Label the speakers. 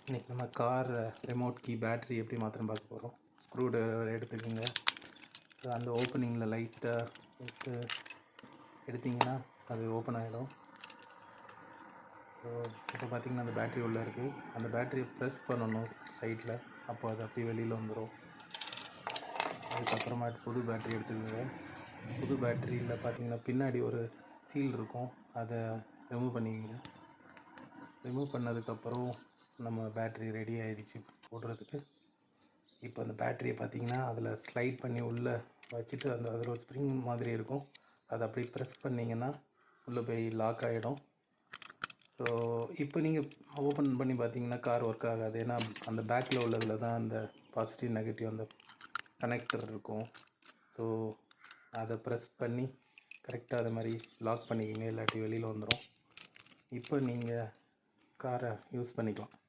Speaker 1: இன்றைக்கி நம்ம car remote key battery எப்படி மாற்றணும் பார்க்க போகிறோம். ஸ்க்ரூ ட்ரைவர் எடுத்துக்கோங்க. அந்த ஓப்பனிங்கில் லைட்டாக எடுத்திங்கன்னா அது ஓப்பன் ஆகிடும். ஸோ இப்போ பார்த்திங்கன்னா அந்த பேட்ரி உள்ளே இருக்குது. அந்த பேட்டரியை ப்ரெஸ் பண்ணணும் சைடில், அப்போ அது அப்படியே வெளியில் வந்துடும். அதுக்கப்புறமாட்டு புது பேட்ரி எடுத்துக்கோங்க. புது பேட்டரியில் பார்த்திங்கன்னா பின்னாடி ஒரு சீல் இருக்கும், அதை ரிமூவ் பண்ணிக்கோங்க. ரிமூவ் பண்ணதுக்கப்புறம் நம்ம பேட்ரி ரெடி ஆகிடுச்சு போடுறதுக்கு. இப்போ அந்த பேட்டரியை பார்த்திங்கன்னா அதில் ஸ்லைட் பண்ணி உள்ளே வச்சுட்டு அதில் ஒரு ஸ்ப்ரிங் மாதிரி இருக்கும், அதை அப்படியே ப்ரெஸ் பண்ணிங்கன்னா உள்ளே போய் லாக் ஆகிடும். ஸோ இப்போ நீங்கள் ஓப்பன் பண்ணி பார்த்தீங்கன்னா கார் ஒர்க் ஆகாது. ஏன்னா அந்த பேக்கில் உள்ளதில் தான் அந்த பாசிட்டிவ் நெகட்டிவ் அந்த கனெக்டர் இருக்கும். ஸோ அதை ப்ரெஸ் பண்ணி கரெக்டாக அது மாதிரி லாக் பண்ணிக்கிங்க, இல்லாட்டி வெளியில் வந்துடும். இப்போ நீங்கள் காரை யூஸ் பண்ணிக்கலாம்.